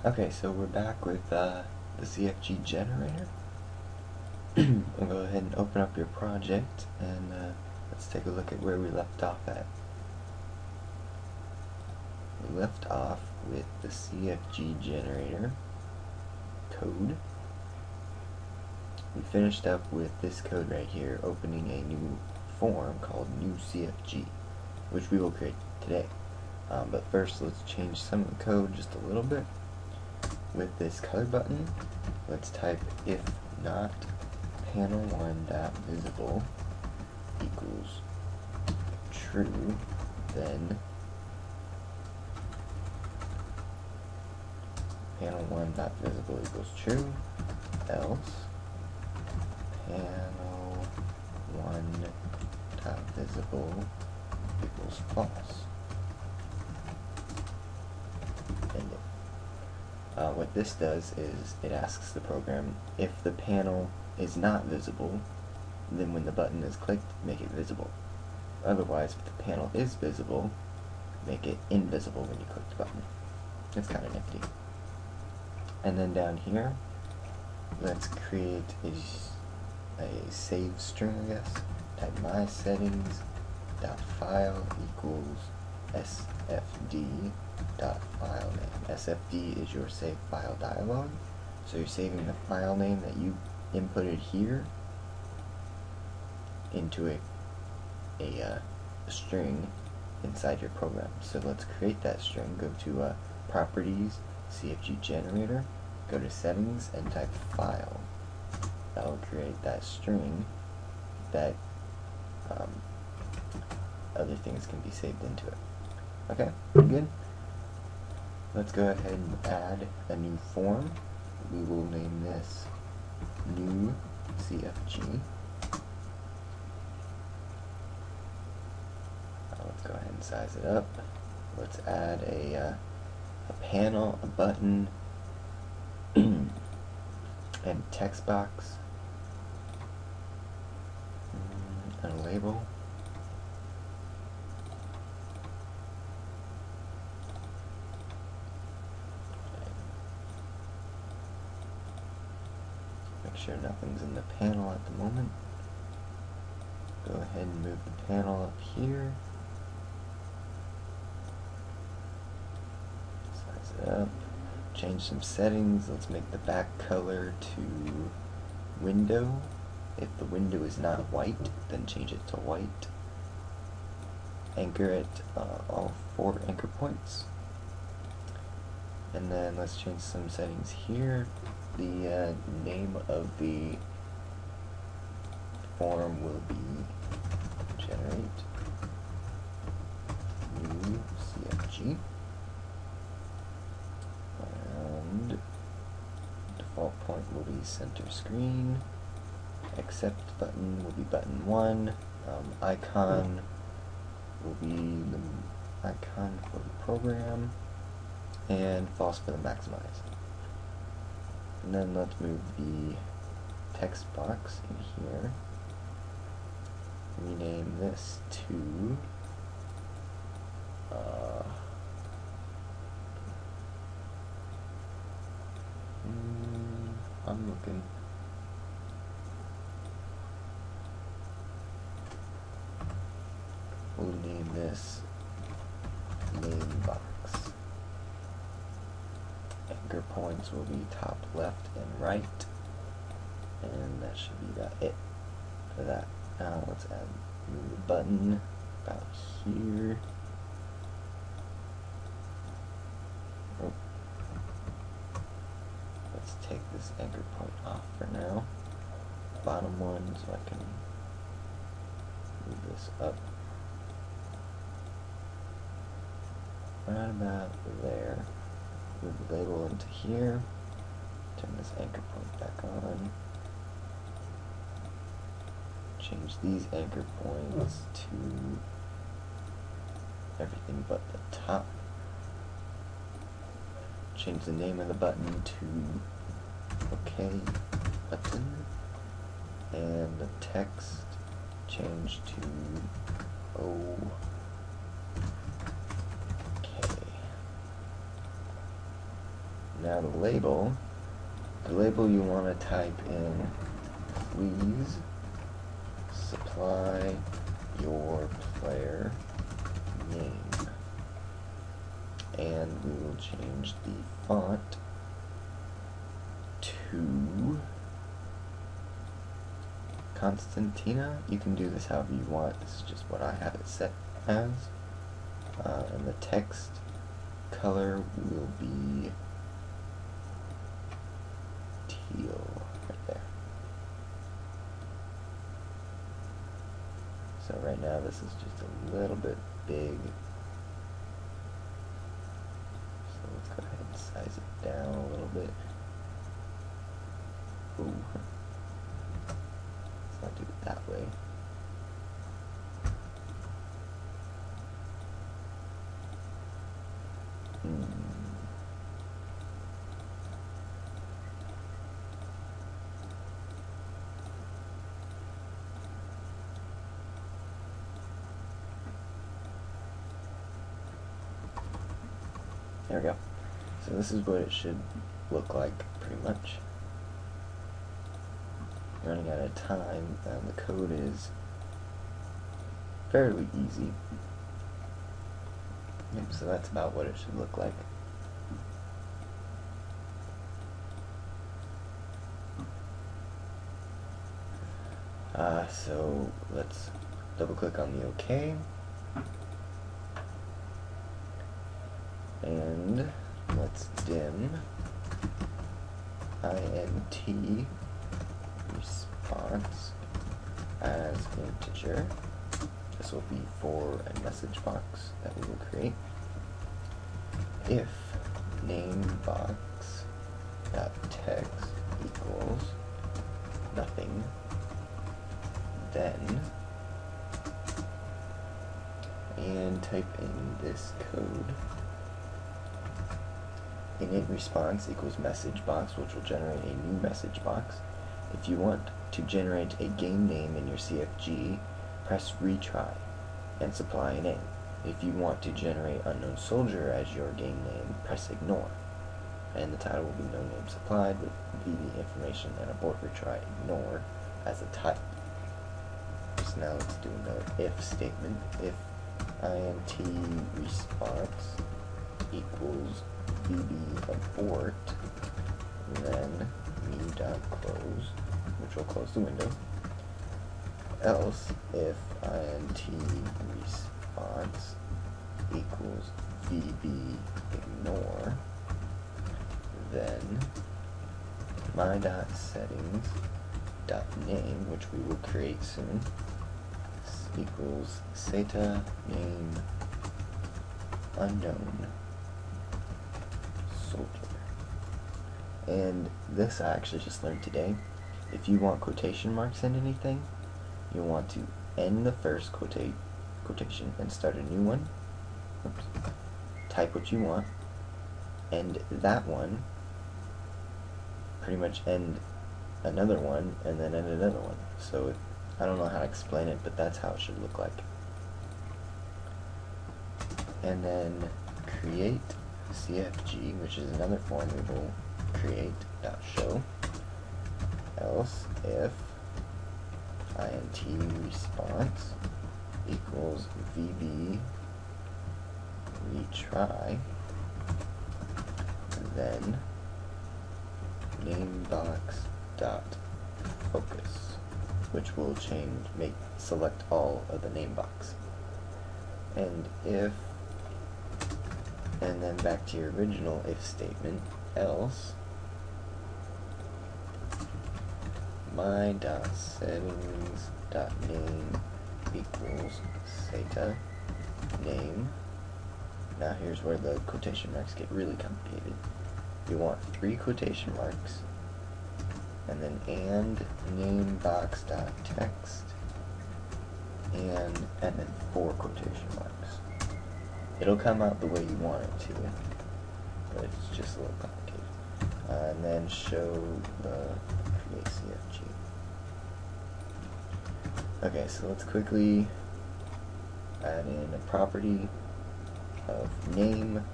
Okay, so we're back with the CFG Generator. We'll go ahead and open up your project and let's take a look at where we left off at. We left off with the CFG Generator code. We finished up with this code right here, opening a new form called new CFG, which we will create today. But first, let's change some of the code just a little bit. With this color button, let's type if not panel1.visible equals true, then panel1.visible equals true, else panel1.visible equals false. And what this does is it asks the program if the panel is not visible, then when the button is clicked, make it visible. Otherwise, if the panel is visible, make it invisible when you click the button. It's kind of nifty. And then down here, let's create a save string, I guess. Type my settings dot file equals sfd dot file name. SFD is your save file dialog, so you're saving the file name that you inputted here into a string inside your program. So let's create that string. Go to properties, CFG Generator, go to settings and type file. That will create that string that other things can be saved into it. Okay, pretty good. Let's go ahead and add a new form. We will name this new CFG. Let's go ahead and size it up. Let's add a panel, a button, and text box, and a label. Make sure nothing's in the panel at the moment. Go ahead and move the panel up here. Size it up. Change some settings. Let's make the back color to window. If the window is not white, then change it to white. Anchor it all 4 anchor points. And then let's change some settings here. The name of the form will be generate new CFG, and default point will be center screen. Accept button will be button 1. Icon will be the icon for the program, and false for the maximize. And then let's move the text box in here. Rename this to I'm looking. We'll name this name box. Anchor points will be top, left, and right. And that should be about it for that. Now let's move the button about here. Oh. Let's take this anchor point off for now. Bottom one, so I can move this up. Right about there. Move the label into here. Turn this anchor point back on. Change these anchor points to everything but the top. Change the name of the button to OK button. And the text change to OK. Now the label you want to type in, please supply your player name. And we will change the font to Constantina. You can do this however you want. This is just what I have it set as. And the text color will be teal right there. So right now this is just a little bit big. So let's go ahead and size it down a little bit. Ooh. Let's not do it that way. There we go. So this is what it should look like, pretty much. Running out of time, and the code is fairly easy. Yep, so that's about what it should look like. So let's double click on the OK. And let's dim int response as integer. This will be for a message box that we will create. If namebox.text equals nothing, then, and type in this code. Init response equals message box, which will generate a new message box. If you want to generate a game name in your CFG, press retry and supply a name. If you want to generate unknown soldier as your game name, press ignore. And the title will be no name supplied with VB information and abort retry ignore as a type. So now let's do another if statement. If int response equals VB abort, then me.close, which will close the window. Else, if int response equals VB ignore, then my.settings.name, which we will create soon, equals SATA name unknown soldier. And this I actually just learned today. If you want quotation marks in anything, you want to end the first quotation and start a new one. Oops. Type what you want, end that one, pretty much end another one, and then end another one. So I don't know how to explain it, but that's how it should look like. And then create CFG, which is another form we will create .show. Else if int response equals VB retry, then namebox.focus, which will select all of the name box. And if, and then back to your original if statement, else my.settings.name equals SATA name. Now here's where the quotation marks get really complicated. You want 3 quotation marks, and then namebox.text, and then 4 quotation marks. It'll come out the way you want it to, but it's just a little complicated. And then show the create CFG. Okay, so let's quickly add in a property of name